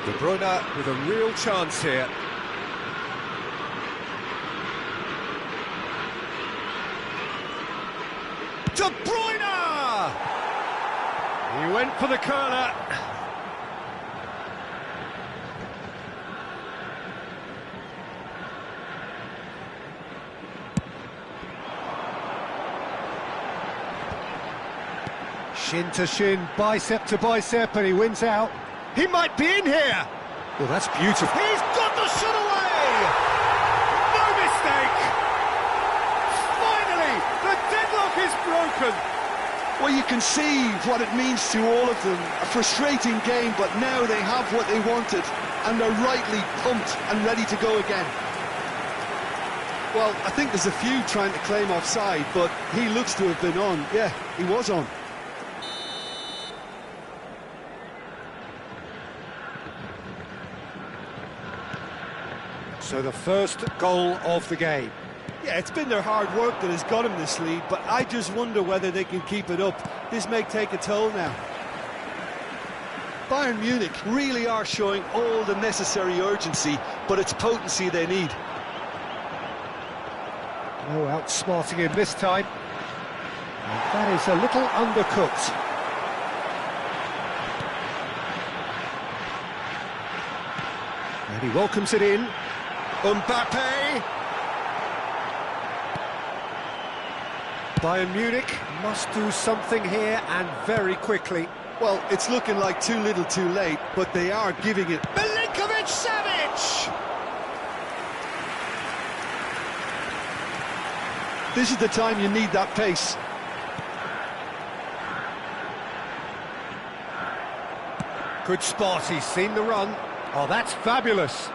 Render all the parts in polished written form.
De Bruyne with a real chance here. De Bruyne! He went for the curler. Shin to shin, bicep to bicep, and he wins out. He might be in here! Well, that's beautiful. He's got the shot away! No mistake! Finally, the deadlock is broken! Well, you can see what it means to all of them. A frustrating game, but now they have what they wanted, and they're rightly pumped and ready to go again. Well, I think there's a few trying to claim offside, but he looks to have been on. Yeah, he was on. So the first goal of the game. Yeah, it's been their hard work that has got him this lead, but I just wonder whether they can keep it up. This may take a toll now. Bayern Munich really are showing all the necessary urgency, but it's potency they need. Oh, outsmarting him this time. And that is a little undercooked. And he welcomes it in. Mbappe! Bayern Munich must do something here, and very quickly. Well, it's looking like too little too late, but they are giving it. Milinkovic-Savic! This is the time you need that pace. Good spot, he's seen the run. Oh, that's fabulous.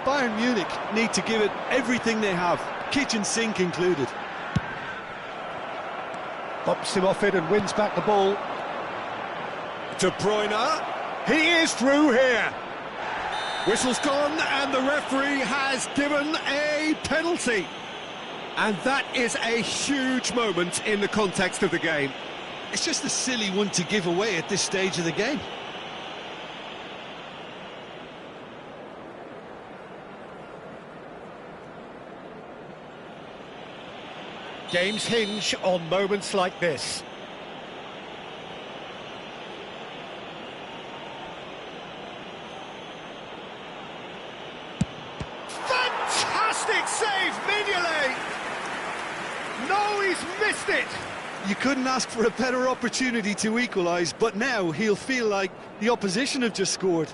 Bayern Munich need to give it everything they have, kitchen sink included. Bumps him off it and wins back the ball. De Bruyne, he is through here. Whistle's gone and the referee has given a penalty. And that is a huge moment in the context of the game. It's just a silly one to give away at this stage of the game. Games hinge on moments like this. Fantastic save, Mignolet! No, he's missed it! You couldn't ask for a better opportunity to equalise, but now he'll feel like the opposition have just scored.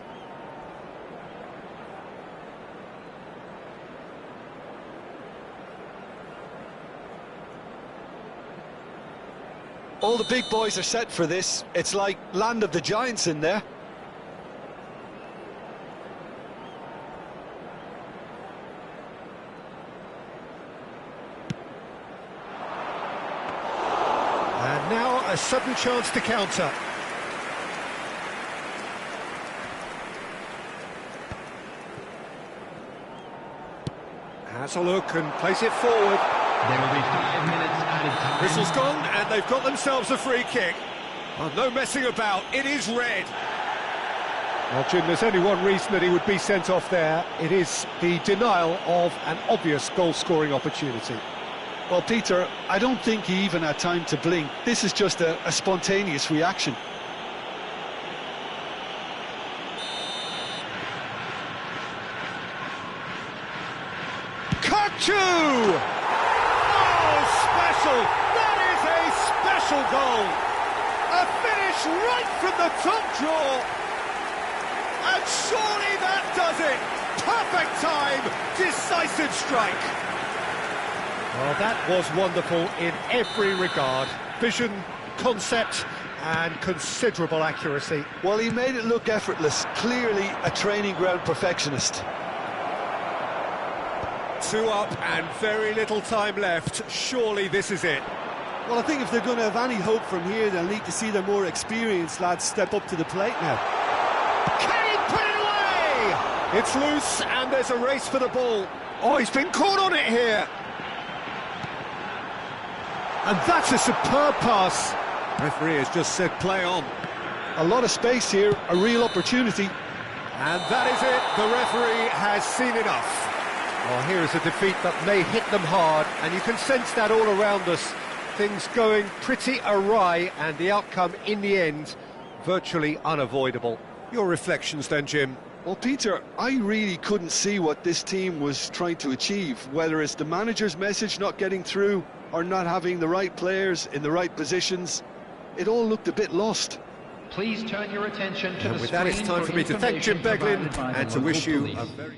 All the big boys are set for this. It's like land of the giants in there. And now a sudden chance to counter. Has a look and plays it forward. There will be 5 minutes added time. Whistle's gone, and they've got themselves a free kick. Oh, no messing about, it is red. Well, Jim, there's only one reason that he would be sent off there. It is the denial of an obvious goal-scoring opportunity. Well, Peter, I don't think he even had time to blink. This is just a spontaneous reaction. Kachu! That is a special goal. A finish right from the top draw. And surely that does it. Perfect time, decisive strike. Well, that was wonderful in every regard. Vision, concept, and considerable accuracy. Well, he made it look effortless. Clearly a training ground perfectionist. 2 up and very little time left. Surely this is it. Well, I think if they're going to have any hope from here, they'll need to see their more experienced lads step up to the plate now. Can he put it away? It's loose and there's a race for the ball. Oh, he's been caught on it here. And that's a superb pass. Referee has just said play on. A lot of space here, a real opportunity. And that is it, the referee has seen enough. Well, here is a defeat that may hit them hard, and you can sense that all around us. Things going pretty awry, and the outcome in the end, virtually unavoidable. Your reflections then, Jim? Well, Peter, I really couldn't see what this team was trying to achieve, whether it's the manager's message not getting through or not having the right players in the right positions. It all looked a bit lost. Please turn your attention to the And with that, it's time for me to thank Jim Beglin and to wish you a very...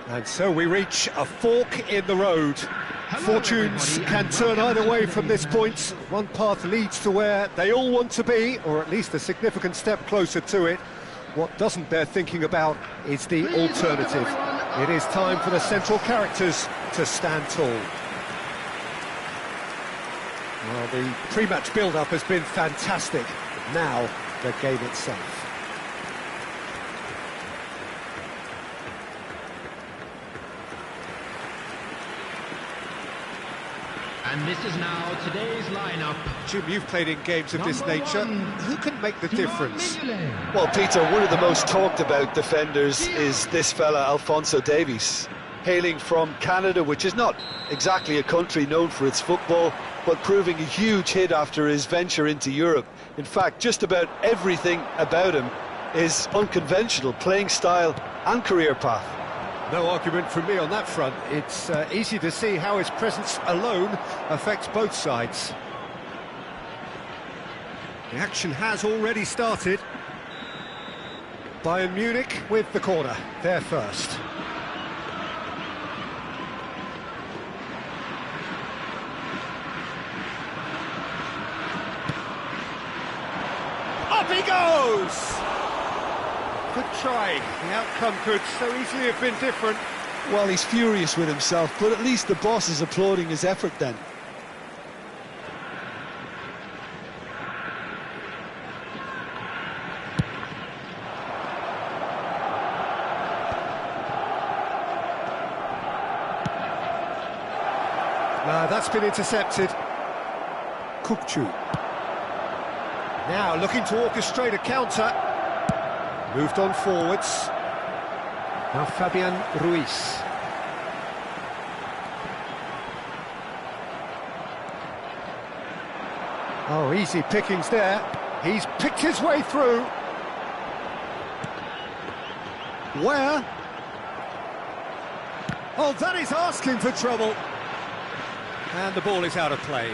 And so we reach a fork in the road. Fortunes can turn either way from this point. One path leads to where they all want to be, or at least a significant step closer to it. What doesn't bear thinking about is the alternative. It is time for the central characters to stand tall. Well, the pre-match build-up has been fantastic. Now, the game itself. And this is now today's lineup. Jim, you've played in games of this nature. Who can make the difference? Well, Peter, one of the most talked about defenders is this fella, Alphonso Davies. Hailing from Canada, which is not exactly a country known for its football, but proving a huge hit after his venture into Europe. In fact, just about everything about him is unconventional, playing style and career path. No argument from me on that front. It's easy to see how his presence alone affects both sides. The action has already started. Bayern Munich with the corner, they're first. Up he goes! Good try. The outcome could so easily have been different. Well, he's furious with himself, but at least the boss is applauding his effort then. That's been intercepted. Kupchu. Now looking to orchestrate a counter. Moved on forwards. Now Fabian Ruiz. Oh, easy pickings there. He's picked his way through. Where? Oh, that is asking for trouble. And the ball is out of play.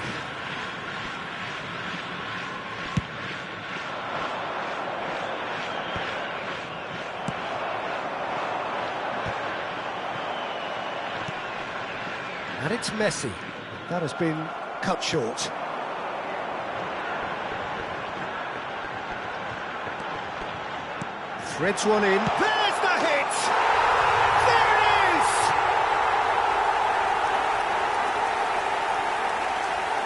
And it's Messi. That has been cut short. Threads one in. There's the hit! There it is!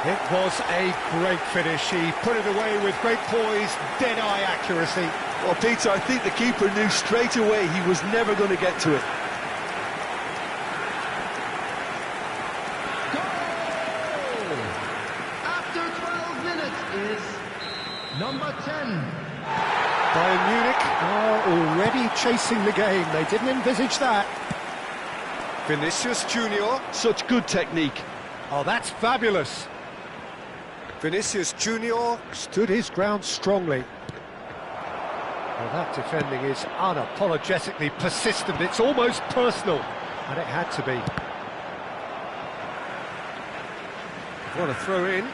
It was a great finish. He put it away with great poise, dead-eye accuracy. Well, Peter, I think the keeper knew straight away he was never going to get to it. Number 10. Bayern Munich are already chasing the game. They didn't envisage that. Vinicius Junior. Such good technique. Oh, that's fabulous. Vinicius Junior stood his ground strongly. Well, that defending is unapologetically persistent. It's almost personal. And it had to be. What a throw in.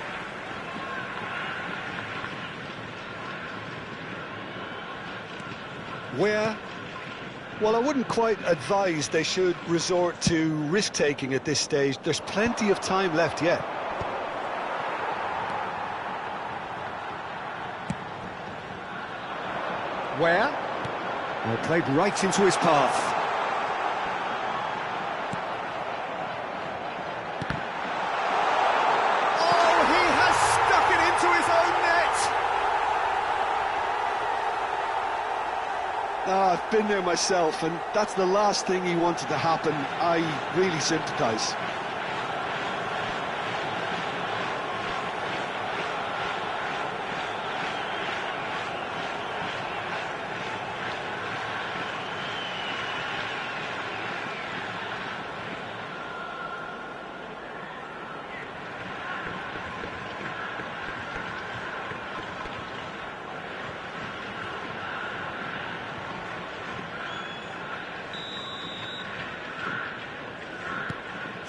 Where? Well, I wouldn't quite advise they should resort to risk-taking at this stage. There's plenty of time left yet. Where? Well, played right into his path. Oh, he has stuck it into his own net! I've been there myself, and that's the last thing he wanted to happen. I really sympathise.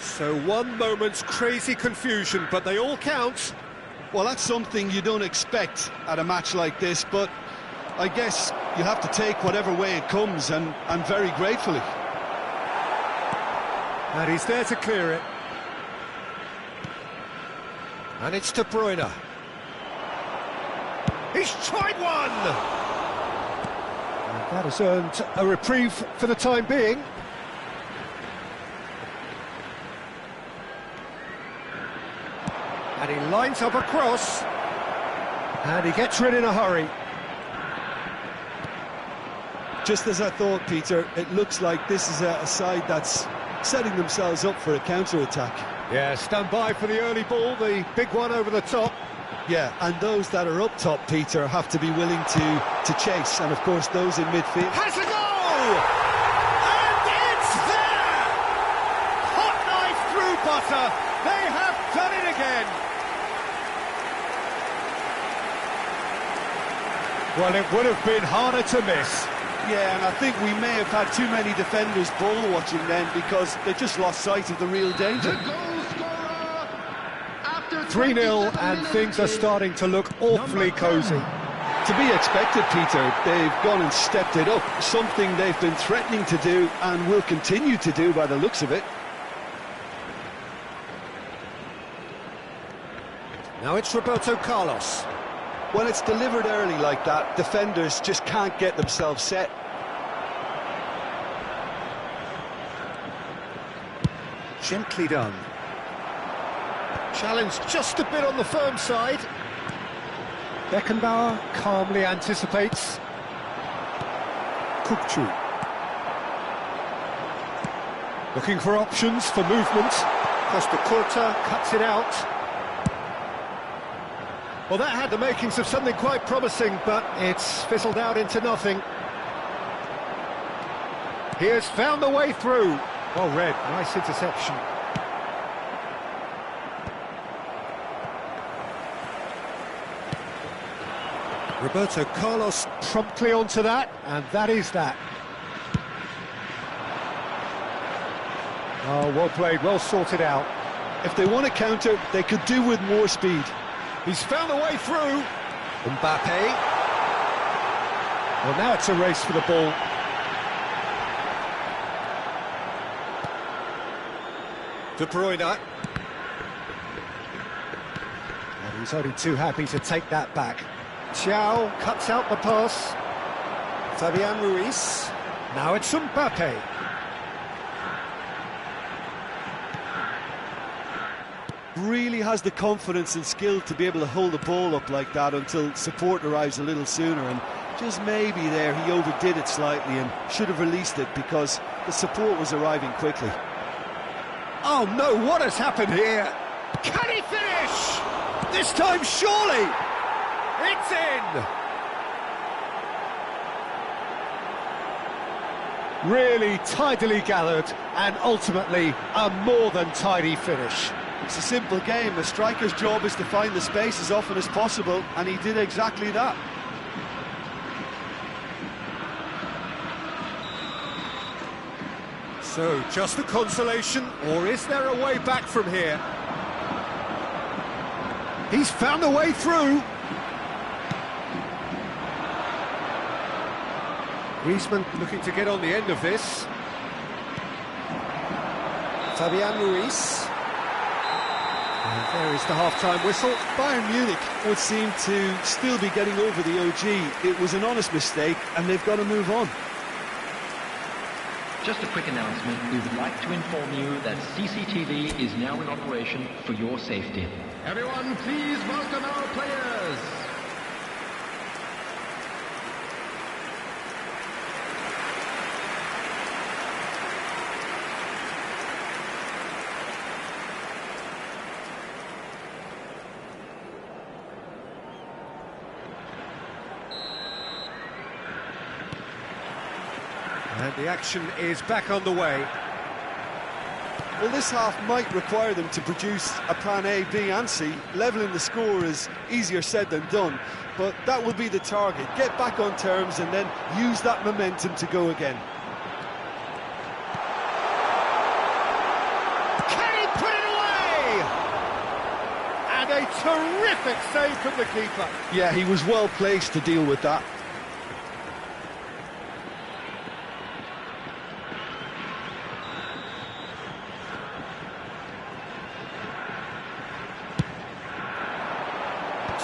So one moment's crazy confusion, but they all count. Well, that's something you don't expect at a match like this, but I guess you have to take whatever way it comes, and very gratefully. And he's there to clear it. And it's De Bruyne. He's tried one! And that has earned a reprieve for the time being. And he lines up a cross. And he gets rid in a hurry. Just as I thought, Peter, it looks like this is a side that's setting themselves up for a counter-attack. Yeah, stand by for the early ball, the big one over the top. Yeah, and those that are up top, Peter, have to be willing to chase. And, of course, those in midfield... Has a goal! And it's there! Hot knife through butter. They have done it again. Well, it would have been harder to miss. Yeah, and I think we may have had too many defenders ball-watching then because they just lost sight of the real danger. The goal scorer after 3-0 and things are starting to look awfully cosy. To be expected, Peter. They've gone and stepped it up, something they've been threatening to do and will continue to do by the looks of it. Now it's Roberto Carlos. When it's delivered early like that, defenders just can't get themselves set. Gently done. Challenge just a bit on the firm side. Beckenbauer calmly anticipates. Kukcu. Looking for options for movement. Costa Curta cuts it out. Well, that had the makings of something quite promising, but it's fizzled out into nothing. He has found the way through. Well read, nice interception. Roberto Carlos promptly onto that, and that is that. Oh, well played, well sorted out. If they want to counter, they could do with more speed. He's found the way through. Mbappe. Well, now it's a race for the ball. De Bruyne. And he's only too happy to take that back. Thiaw cuts out the pass. Fabian Ruiz. Now it's Mbappe. Really has the confidence and skill to be able to hold the ball up like that until support arrives a little sooner, and just maybe there he overdid it slightly and should have released it because the support was arriving quickly. Oh no, what has happened here? Can he finish? This time surely! It's in! Really tidily gathered, and ultimately a more than tidy finish. It's a simple game. A striker's job is to find the space as often as possible, and he did exactly that. So, just a consolation, or is there a way back from here? He's found a way through. Griezmann looking to get on the end of this. Fabian Ruiz. And there is the half-time whistle. Bayern Munich would seem to still be getting over the OG. It was an honest mistake, and they've got to move on. Just a quick announcement. We would like to inform you that CCTV is now in operation for your safety. Everyone, please welcome our players. And the action is back on the way. Well, this half might require them to produce a plan A, B and C. Levelling the score is easier said than done, but that will be the target. Get back on terms and then use that momentum to go again. Can he put it away? And a terrific save from the keeper. Yeah, he was well placed to deal with that.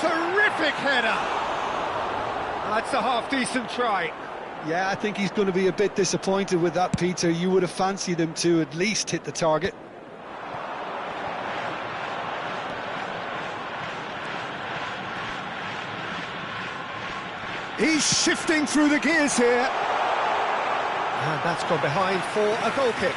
Terrific header! That's a half-decent try. Yeah, I think he's going to be a bit disappointed with that, Peter. You would have fancied him to at least hit the target. He's shifting through the gears here. And that's gone behind for a goal kick.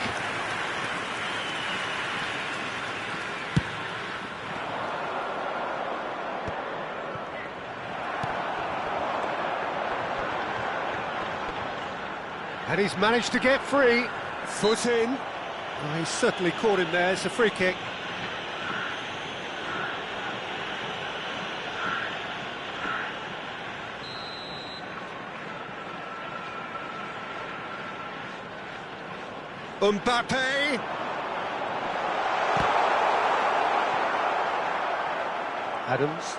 And he's managed to get free. Foot in. Oh, he's certainly caught him there. It's a free kick. Mbappe. Adams.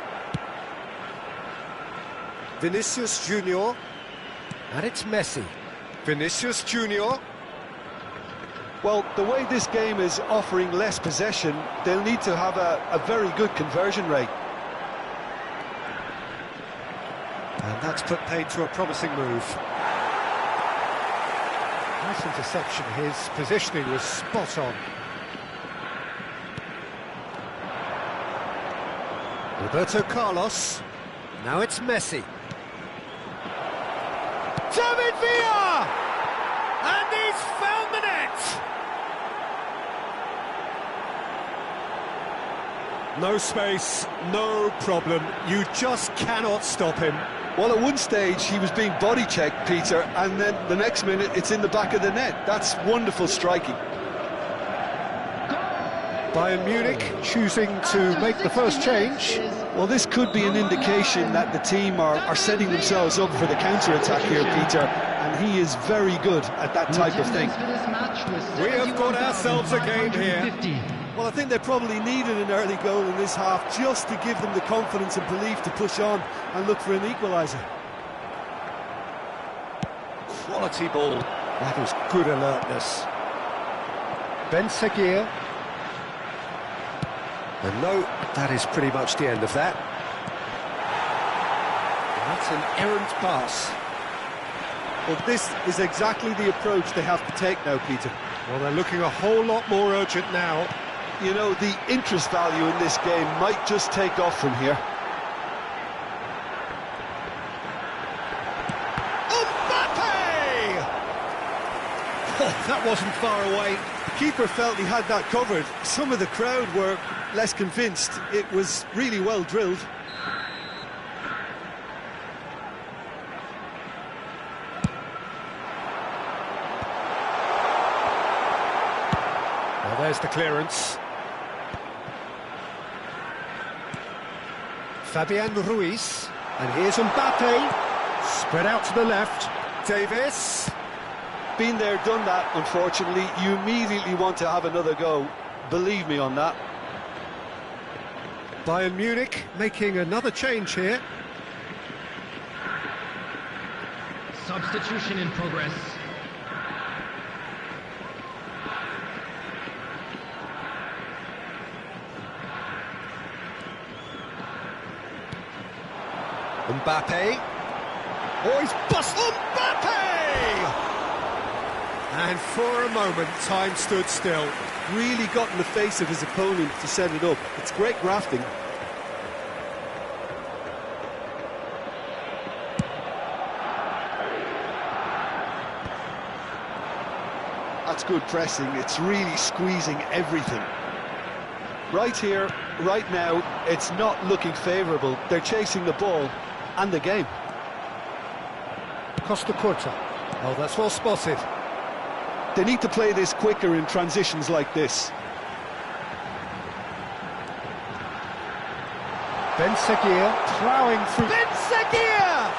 Vinicius Junior. And it's Messi. Vinicius Junior. Well, the way this game is offering less possession, they'll need to have a very good conversion rate. And that's put paid to a promising move. Nice interception. His positioning was spot on. Roberto Carlos. Now it's Messi. David Villa! And he's found the net! No space, no problem. You just cannot stop him. Well, at one stage he was being body checked, Peter, and then the next minute it's in the back of the net. That's wonderful striking. Bayern Munich choosing to make the first change. Well, this could be an indication that the team are setting themselves up for the counter-attack here, Peter, and he is very good at that type of thing. We have got ourselves a game here. Well, I think they probably needed an early goal in this half just to give them the confidence and belief to push on and look for an equaliser. Quality ball. That is good alertness. Ben Seguir. And no, that is pretty much the end of that. That's an errant pass. Well, this is exactly the approach they have to take now, Peter. Well, they're looking a whole lot more urgent now. You know, the interest value in this game might just take off from here. Mbappe! That wasn't far away. The keeper felt he had that covered. Some of the crowd were less convinced. It was really well drilled. Well, there's the clearance. Fabian Ruiz. And here's Mbappe. Spread out to the left. Davis. Been there, done that, unfortunately. You immediately want to have another go. Believe me on that. Bayern Munich making another change here. Substitution in progress. Mbappe. Oh, he's busted. Mbappe! And for a moment, time stood still. Really got in the face of his opponent to set it up. It's great grafting. That's good pressing. It's really squeezing everything. Right here, right now, it's not looking favourable. They're chasing the ball and the game. Costa Curta. Oh, that's well spotted. They need to play this quicker in transitions like this. Ben Seguir ploughing through. Ben Seguir!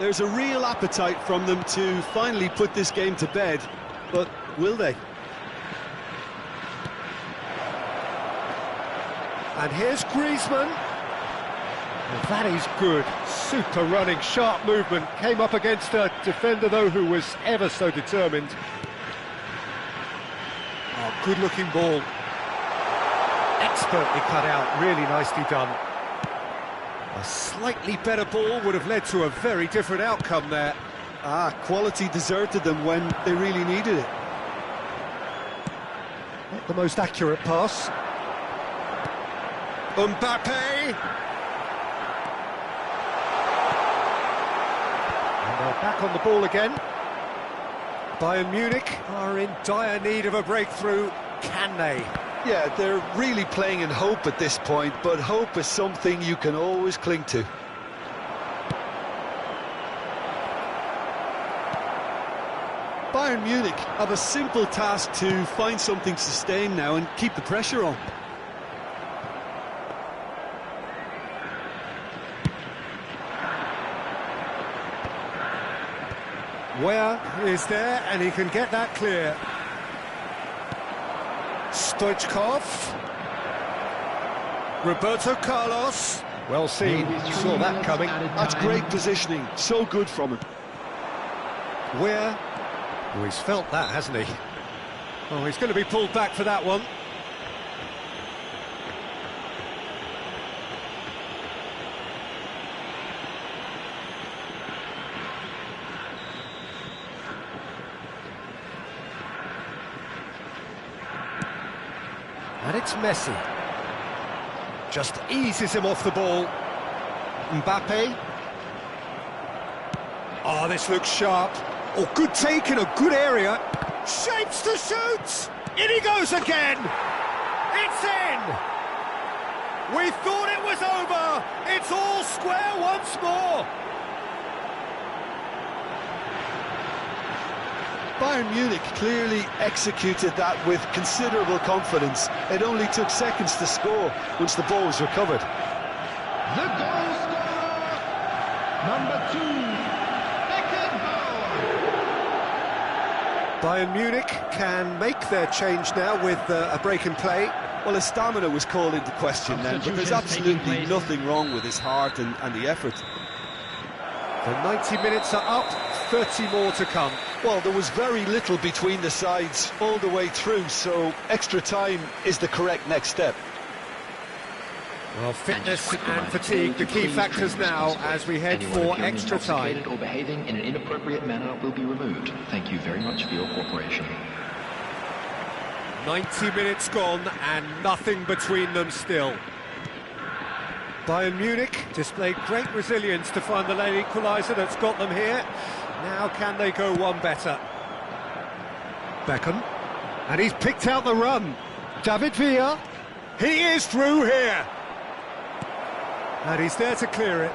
There's a real appetite from them to finally put this game to bed, but will they? And here's Griezmann. Well, that is good. Super running, sharp movement. Came up against a defender, though, who was ever so determined. Oh, good-looking ball. Expertly cut out. Really nicely done. A slightly better ball would have led to a very different outcome there. Quality deserted them when they really needed it. Not the most accurate pass. Mbappe! And they're back on the ball again. Bayern Munich are in dire need of a breakthrough. Can they? Yeah, they're really playing in hope at this point, but hope is something you can always cling to. Bayern Munich have a simple task to find something to sustain now and keep the pressure on. Where is there, and he can get that clear. Stoichkov. Roberto Carlos. Well seen, saw that coming. That's great positioning, so good from him. Where? Oh, he's felt that, hasn't he? Oh, he's going to be pulled back for that one. It's Messi. Just eases him off the ball. Mbappe. Oh, this looks sharp. Oh, good take in a good area. Shapes to shoot! In he goes again! It's in! We thought it was over. It's all square once more. Bayern Munich clearly executed that with considerable confidence. It only took seconds to score once the ball was recovered. The goal scorer, number 2, Bayern Munich can make their change now with a break in play. Well, his stamina was called into question then, but there's absolutely nothing wrong with his heart and the effort. The 90 minutes are up, 30 more to come. Well, there was very little between the sides all the way through, so extra time is the correct next step. Well, fitness and fatigue, the key factors now as we head for extra time. Or behaving in an inappropriate manner will be removed. Thank you very much for your cooperation. 90 minutes gone and nothing between them still. Bayern Munich displayed great resilience to find the late equaliser that's got them here. Now can they go one better? Beckham, and he's picked out the run. David Villa, he is through here. And he's there to clear it.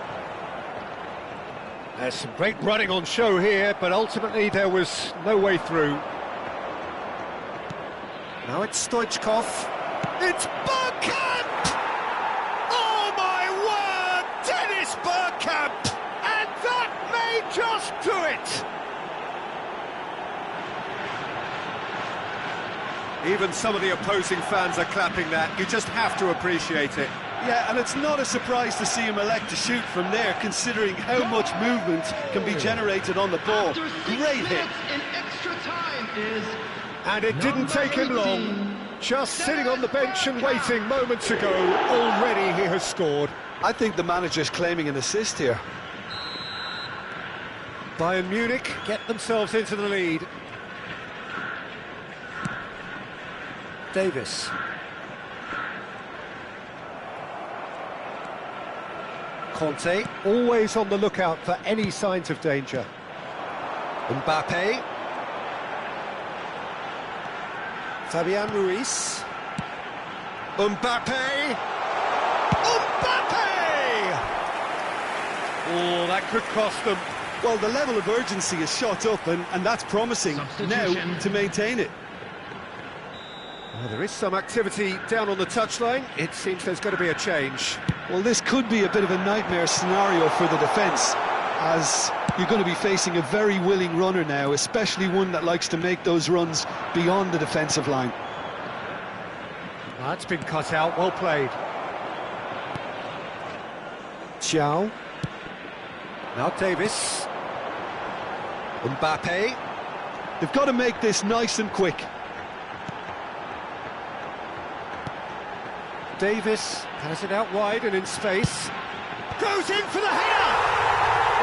There's some great running on show here, but ultimately there was no way through. Now it's Stoichkov. It's Bergkamp! Oh my word! Dennis Bergkamp! And that may just do it! Even some of the opposing fans are clapping that. You just have to appreciate it. Yeah, and it's not a surprise to see him elect to shoot from there, considering how much movement can be generated on the ball. Great hit. in extra time is... And it didn't take him long. Just sitting on the bench and waiting moments ago, already he has scored. I think the manager's claiming an assist here. Bayern Munich get themselves into the lead. Davis. Conte, always on the lookout for any signs of danger. Mbappe. Fabian Ruiz. Mbappe. Mbappe! Oh, that could cost them. Well, the level of urgency is shot up, and that's promising now to maintain it. Well, there is some activity down on the touchline. It seems there's going to be a change. Well, this could be a bit of a nightmare scenario for the defence, as you're going to be facing a very willing runner now, especially one that likes to make those runs beyond the defensive line. That's been cut out, well played. Xiao. Now Davis. Mbappe. They've got to make this nice and quick. Davis has it out wide and in space. Goes in for the header!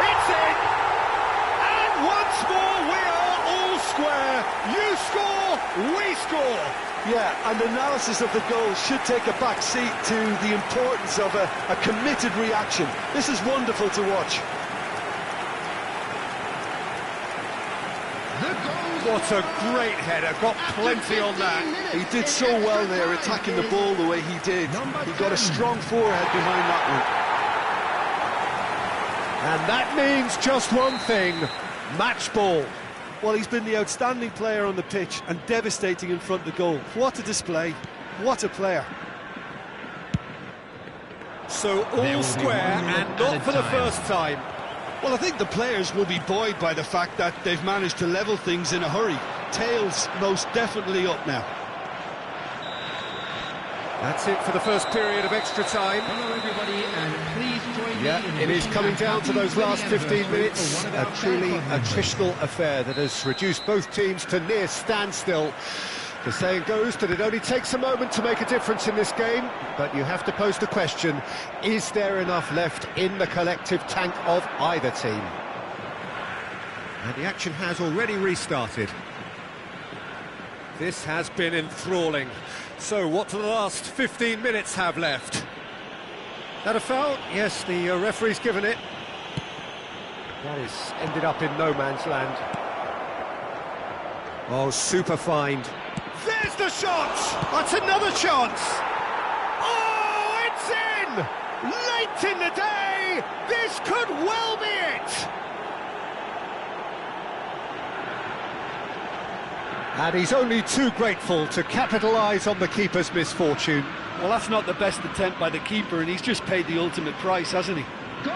It's in! And once more we are all square. You score, we score. Yeah, and analysis of the goal should take a back seat to the importance of a committed reaction. This is wonderful to watch. What a great header, got plenty on that. He did so well there, attacking the ball the way he did. He got a strong forehead behind that one. And that means just one thing, match ball. Well, he's been the outstanding player on the pitch and devastating in front of the goal. What a display, what a player. So all square and not for the first time. Well, I think the players will be buoyed by the fact that they've managed to level things in a hurry. Tails most definitely up now. That's it for the first period of extra time. Hello everybody, and please join me in It is wishing coming a down to happy those last wedding 15 anniversary minutes. for one of A our truly fan club members. attritional affair that has reduced both teams to near standstill. The saying goes that it only takes a moment to make a difference in this game, but you have to pose the question, is there enough left in the collective tank of either team? And the action has already restarted. This has been enthralling. So, what do the last 15 minutes have left? That a foul? Yes, the referee's given it. That is ended up in no man's land. Oh, super find. There's the shot! That's another chance! Oh, it's in! Late in the day, this could well be it! And he's only too grateful to capitalise on the keeper's misfortune. Well, that's not the best attempt by the keeper, and he's just paid the ultimate price, hasn't he? Goal!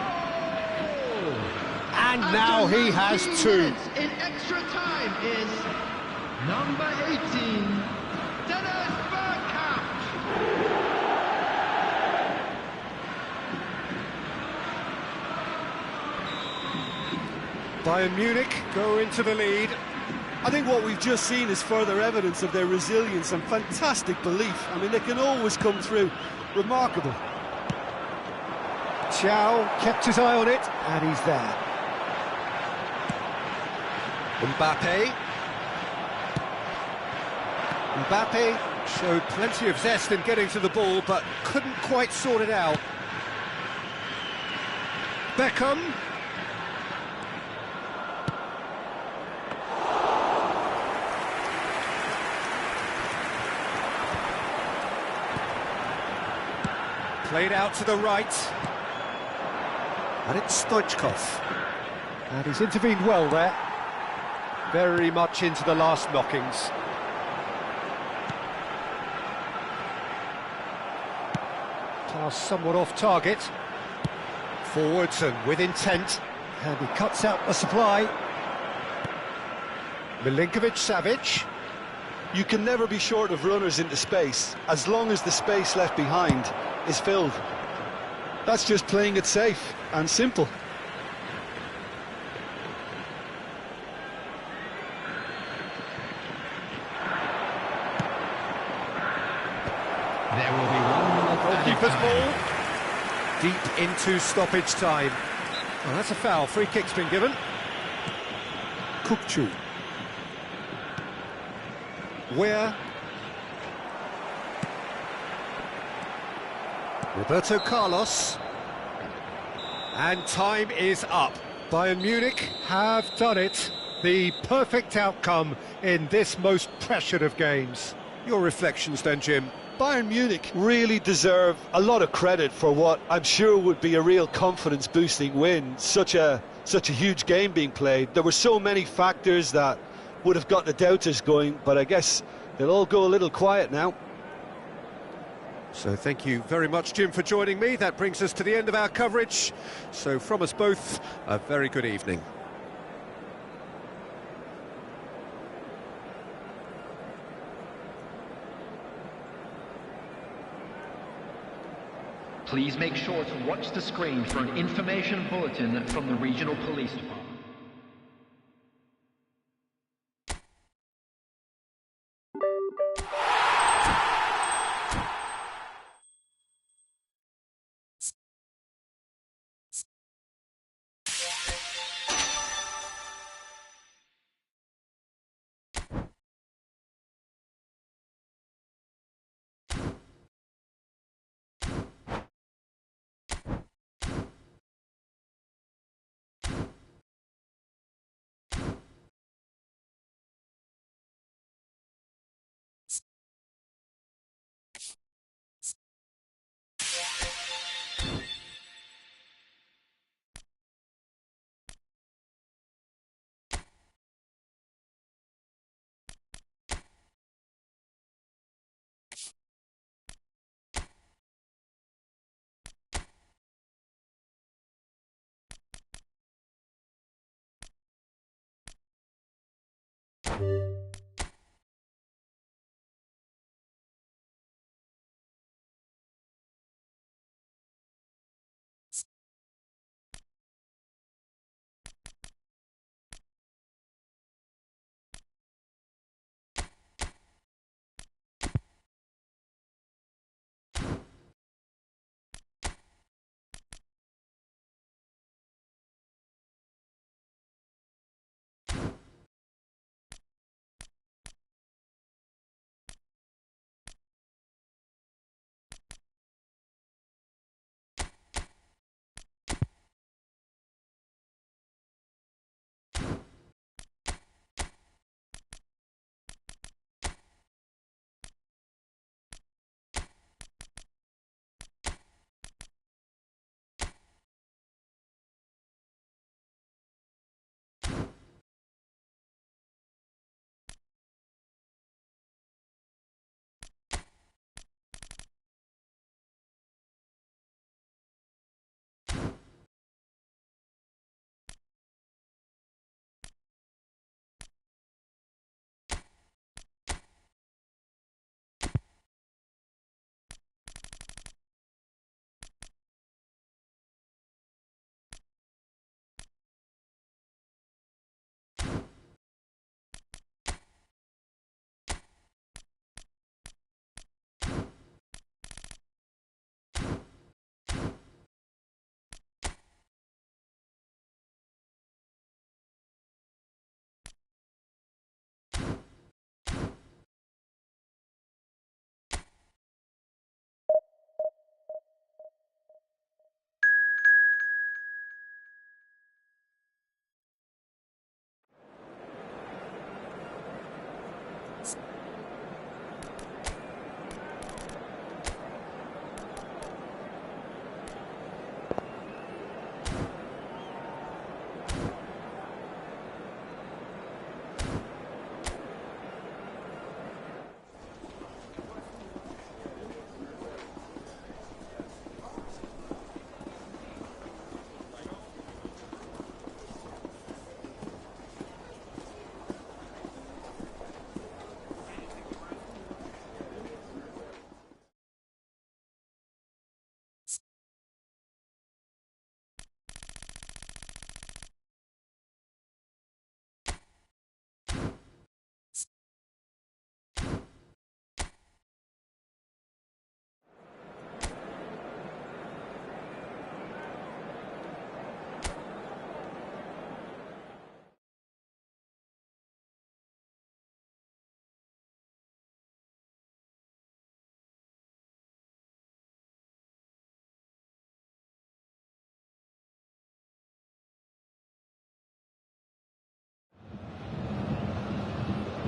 And now he has two. In extra time is number 18, Dennis Bergkamp. Bayern Munich go into the lead. I think what we've just seen is further evidence of their resilience and fantastic belief. I mean, they can always come through. Remarkable. Chow kept his eye on it, and he's there. Mbappe showed plenty of zest in getting to the ball, but couldn't quite sort it out. Beckham. Played out to the right. And it's Stoichkov. And he's intervened well there. Very much into the last knockings. Pass somewhat off target. Forwards and with intent. And he cuts out the supply. Milinkovic-Savic. You can never be short of runners into space, as long as the space left behind is filled. That's just playing it safe and simple. There will be 1 minute. Goalkeeper's ball. Deep into stoppage time. Oh, that's a foul. Free kick's been given. Kukcu. Where? Roberto Carlos. And time is up. Bayern Munich have done it. The perfect outcome in this most pressured of games. Your reflections then, Jim? Bayern Munich really deserve a lot of credit for what I'm sure would be a real confidence-boosting win. Such a huge game being played. There were so many factors that would have got the doubters going, but I guess they'll all go a little quiet now. So thank you very much, Jim, for joining me. That brings us to the end of our coverage. So from us both, a very good evening. Please make sure to watch the screen for an information bulletin from the regional police department.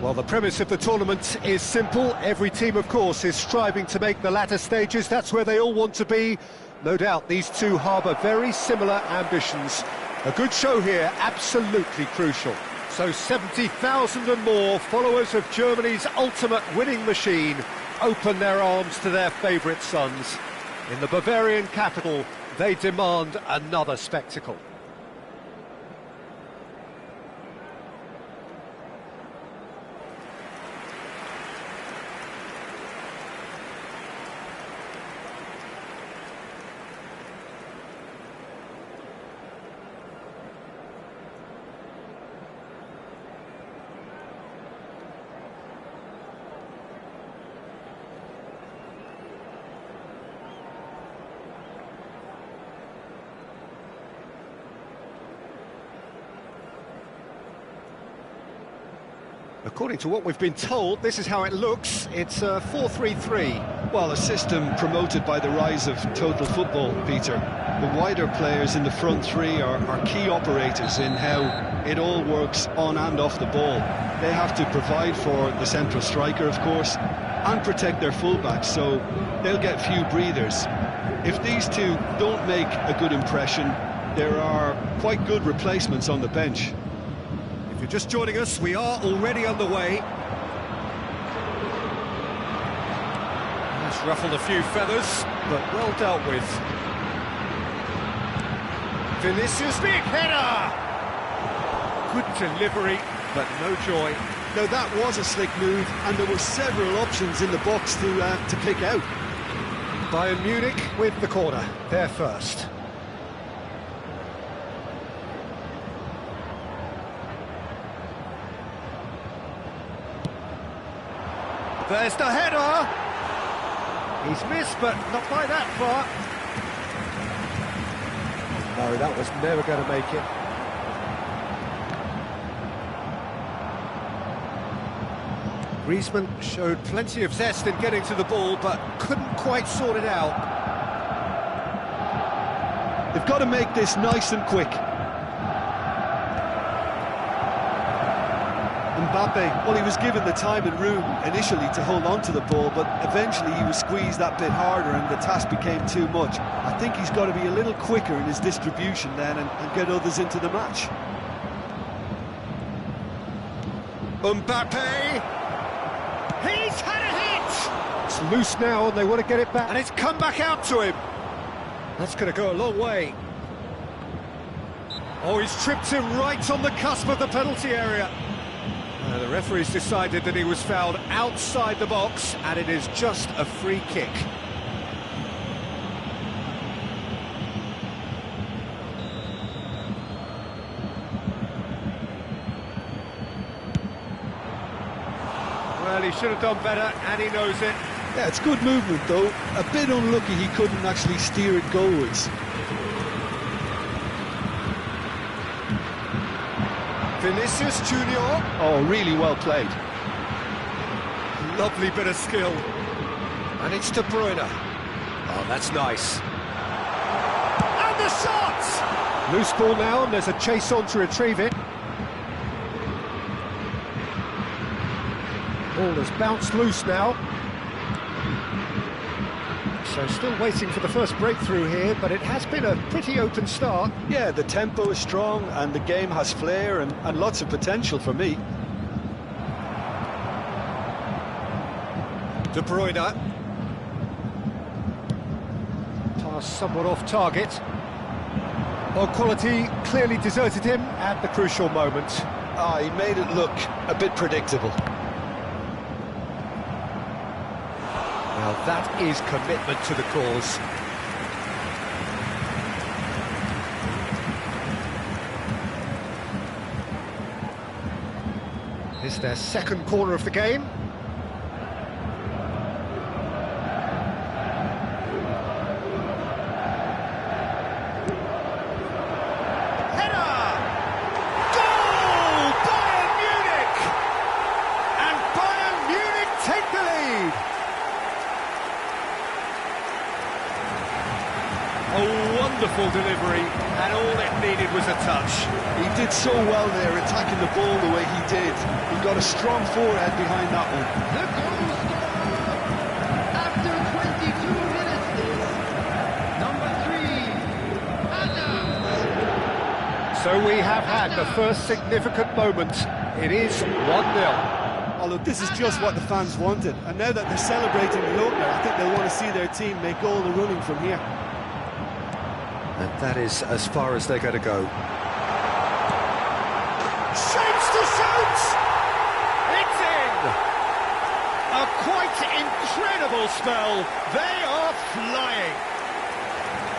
Well, the premise of the tournament is simple. Every team, of course, is striving to make the latter stages. That's where they all want to be. No doubt these two harbour very similar ambitions. A good show here, absolutely crucial. So 70,000 and more followers of Germany's ultimate winning machine open their arms to their favourite sons. In the Bavarian capital, they demand another spectacle. According to what we've been told, this is how it looks. It's a 4-3-3. Well, a system promoted by the rise of total football, Peter. The wider players in the front three are key operators in how it all works on and off the ball. They have to provide for the central striker, of course, and protect their fullbacks, so they'll get few breathers. If these two don't make a good impression, there are quite good replacements on the bench. If you're just joining us, we are already underway. That's ruffled a few feathers, but well dealt with. Vinicius, big header! Good delivery, but no joy. Now that was a slick move, and there were several options in the box to pick out. Bayern Munich with the corner, they're first. There's the header! He's missed, but not by that far. No, that was never going to make it. Griezmann showed plenty of zest in getting to the ball, but couldn't quite sort it out. They've got to make this nice and quick. Mbappe, well, he was given the time and room initially to hold on to the ball, but eventually he was squeezed that bit harder and the task became too much. I think he's got to be a little quicker in his distribution then and get others into the match. Mbappe! He's had a hit! It's loose now and they want to get it back, and it's come back out to him. That's going to go a long way. Oh, he's tripped him right on the cusp of the penalty area. The referee's decided that he was fouled outside the box, and it is just a free kick. Well, he should have done better, and he knows it. Yeah, it's good movement, though. A bit unlucky he couldn't actually steer it goalwards. Vinicius Junior. Oh, really well played. Lovely bit of skill. And it's De Bruyne. Oh, that's nice. And the shot! Loose ball now, and there's a chase on to retrieve it. Ball has bounced loose now. So still waiting for the first breakthrough here, but it has been a pretty open start. Yeah, the tempo is strong and the game has flair and lots of potential for me. De Bruyne. Pass somewhat off target. Well, quality clearly deserted him at the crucial moment. He made it look a bit predictable. Now that is commitment to the cause. It's their second corner of the game. Header! Goal! Bayern Munich! And Bayern Munich take the lead! A wonderful delivery, and all it needed was a touch. He did so well there, attacking the ball the way he did. He got a strong forehead behind that one. The goal scorer after 22 minutes is number 3, Adams. So we have had the first significant moment. It is 1-0. Oh, look, this is just what the fans wanted. And now that they're celebrating the opener, I think they'll want to see their team make all the running from here. And that is as far as they're going to go. Shapes to shoot! It's in! A quite incredible spell. They are flying.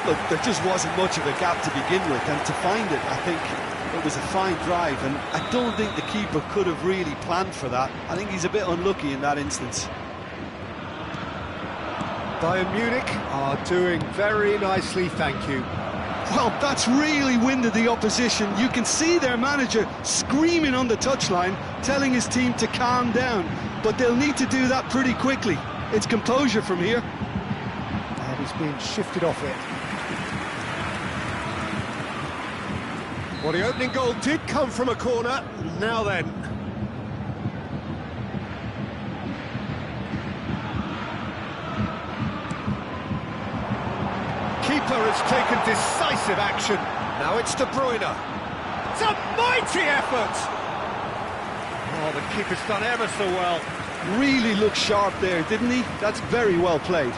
Look, there just wasn't much of a gap to begin with, and to find it, I think it was a fine drive, and I don't think the keeper could have really planned for that. I think he's a bit unlucky in that instance. Bayern Munich are doing very nicely, thank you. Well, that's really winded the opposition. You can see their manager screaming on the touchline, telling his team to calm down, but they'll need to do that pretty quickly. It's composure from here. And he's being shifted off it. Well, the opening goal did come from a corner. Now then. Keeper has taken decisive action. Now it's De Bruyne. It's a mighty effort. Oh, the keeper's done ever so well. Really looked sharp there, didn't he? That's very well played.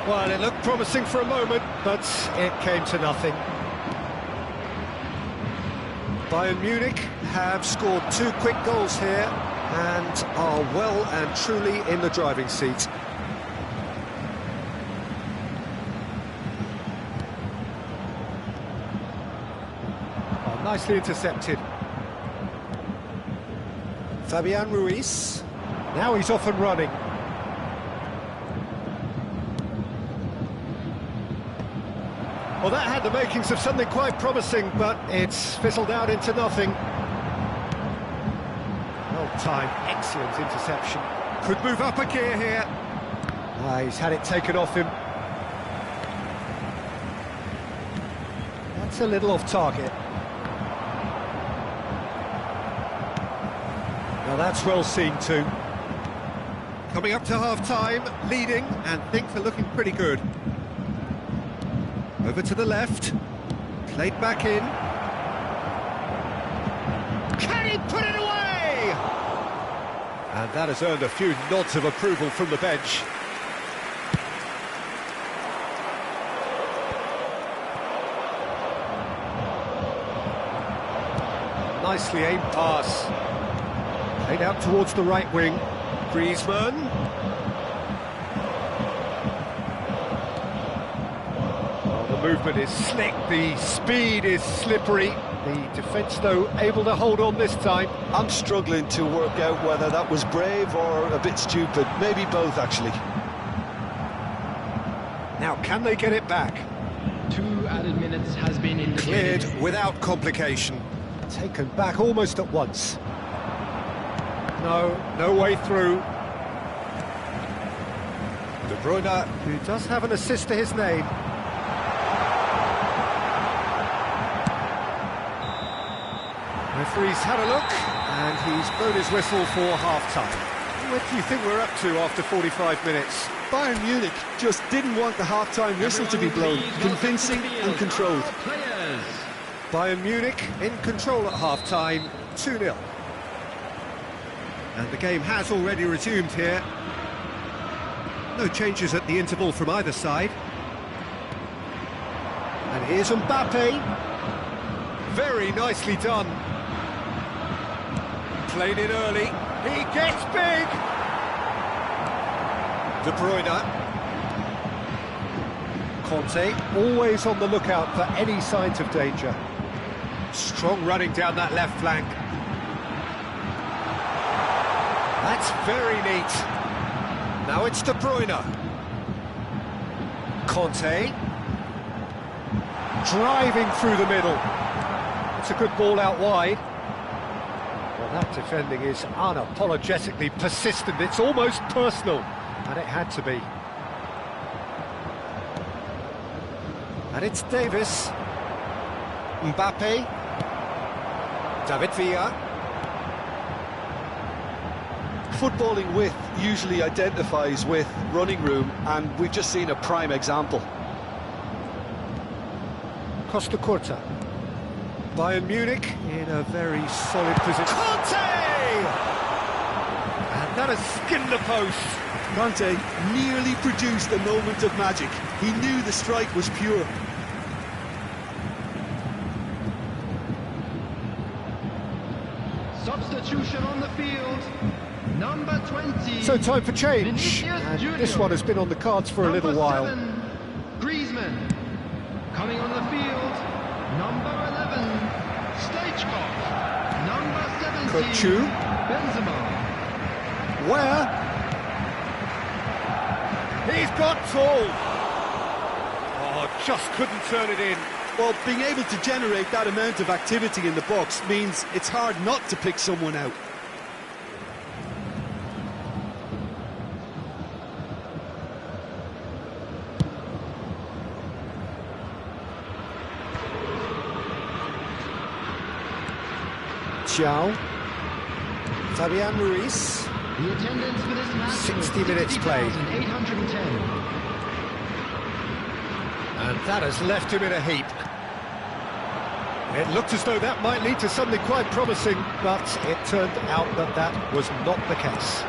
Well, it looked promising for a moment, but it came to nothing. Bayern Munich have scored 2 quick goals here and are well and truly in the driving seat. Oh, nicely intercepted. Fabian Ruiz. Now he's off and running. Well, that had the makings of something quite promising, but it's fizzled out into nothing. Well timed, excellent interception. Could move up a gear here. He's had it taken off him. That's a little off target. Now that's well seen too. Coming up to half-time, leading, and things are looking pretty good. Over to the left, played back in. Can he put it away? And that has earned a few nods of approval from the bench. Nicely aimed pass. Played out towards the right wing. Griezmann. Movement is slick, the speed is slippery. The defence, though, able to hold on this time. I'm struggling to work out whether that was brave or a bit stupid. Maybe both, actually. Now, can they get it back? 2 added minutes has been indicated. Cleared without complication. Taken back almost at once. No way through. De Bruyne, who does have an assist to his name. Referee's had a look, and he's blown his whistle for half-time. What do you think we're up to after 45 minutes? Bayern Munich just didn't want the half-time whistle to be blown. Convincing and controlled. Bayern Munich in control at half-time, 2-0. And the game has already resumed here. No changes at the interval from either side. And here's Mbappe. Very nicely done. Played in early. He gets big. De Bruyne. Conte, always on the lookout for any signs of danger. Strong running down that left flank. That's very neat. Now it's De Bruyne. Conte. Driving through the middle. It's a good ball out wide. Well, that defending is unapologetically persistent. It's almost personal, and it had to be. And it's Davis. Mbappe. David Villa. Footballing width usually identifies with running room, and we've just seen a prime example. Costa Curta. Bayern Munich in a very solid position. Conte! And that has skinned the post. Conte nearly produced a moment of magic. He knew the strike was pure. Substitution on the field. Number 20. So time for change. Vinicius And Junior. this one has been on the cards for a little while. 7, Griezmann. Coming on the field. Number 11. Stoichkov. Number 17. Kutchu. Benzema. Where? He's got all. Oh, just couldn't turn it in. Well, being able to generate that amount of activity in the box means it's hard not to pick someone out. Xiao. Fabian Ruiz. The attendance for this match 60 minutes played. 810. And that has left him in a heap. It looked as though that might lead to something quite promising, but it turned out that that was not the case.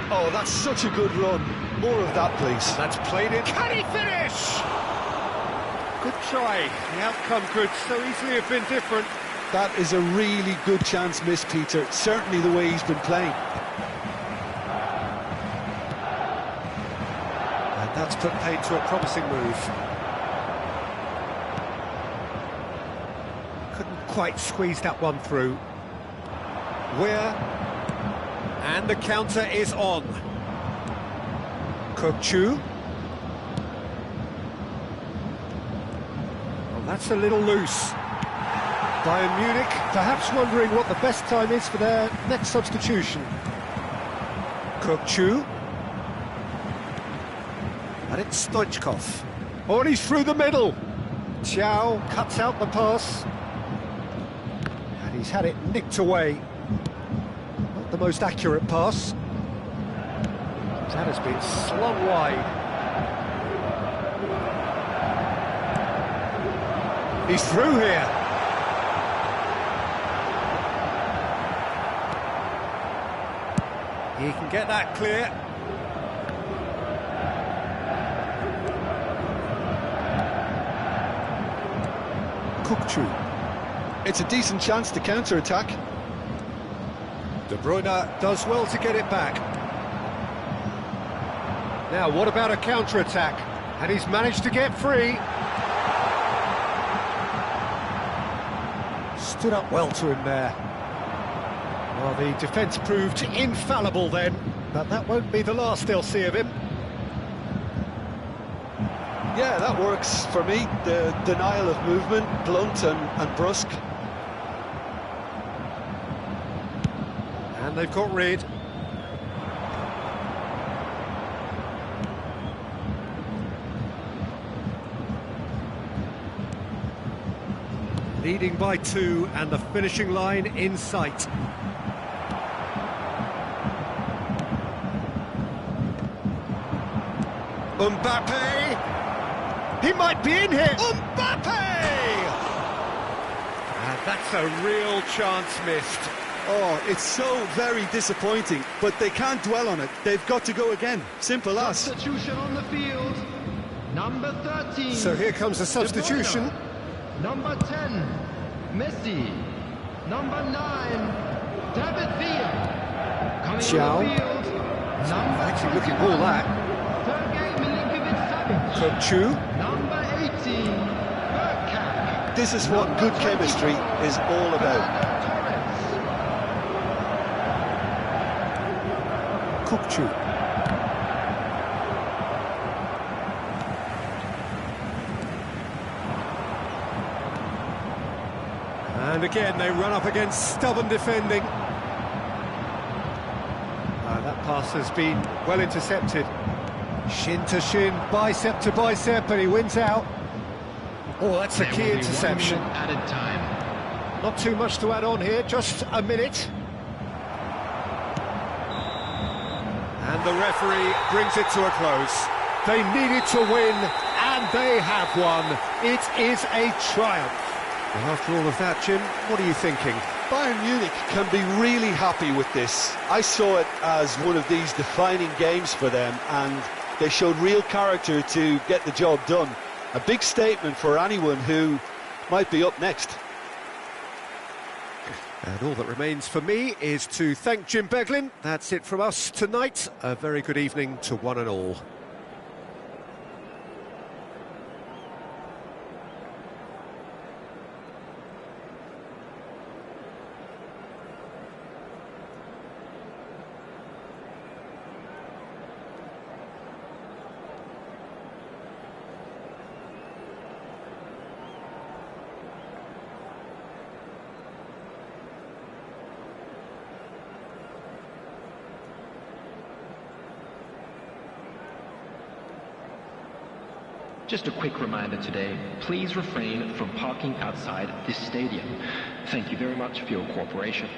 Oh, that's such a good run. More of that, please. That's played in. Can he finish? Good try. The outcome could so easily have been different. That is a really good chance missed, Peter. Certainly the way he's been playing. And that's put paid to a promising move. Couldn't quite squeeze that one through. Weir. And the counter is on. Kukçu. Well, that's a little loose. Bayern Munich perhaps wondering what the best time is for their next substitution. Kukçu. And it's Stoichkov. Oh, and he's through the middle. Xiao cuts out the pass. And he's had it nicked away. Not the most accurate pass. That has been slung wide. He's through here. He can get that clear. Kukçu. It's a decent chance to counter-attack. De Bruyne does well to get it back. Now, what about a counter-attack? And he's managed to get free. Stood up well to him there. Well, the defence proved infallible then, but that won't be the last they'll see of him. Yeah, that works for me. The denial of movement, blunt and brusque. And they've got rid. Leading by 2 and the finishing line in sight. Mbappe! He might be in here! Mbappe! And that's a real chance missed. Oh, it's so very disappointing, but they can't dwell on it. They've got to go again. Simple as. Substitution on the field. Number 13. So here comes a substitution. De Bruyne. Number 10, Messi. Number 9, David Villa. Coming Xiao. on the field. Number Actually looking ball that. Sergej Milinkovic-Savic. Kukçu. Number 18, Bergkamp. This is what good chemistry is all about. Kukçu. And again, they run up against stubborn defending. That Pass has been well intercepted. Shin to shin, bicep to bicep, and he wins out. Oh, that's a key interception. Added time. Not too much to add on here, just a minute. And the referee brings it to a close. They needed to win, and they have won. It is a triumph. And after all of that, Jim, what are you thinking? Bayern Munich can be really happy with this. I saw it as one of these defining games for them, and they showed real character to get the job done. A big statement for anyone who might be up next. And all that remains for me is to thank Jim Beglin. That's it from us tonight. A very good evening to one and all. Just a quick reminder today, please refrain from parking outside this stadium. Thank you very much for your cooperation.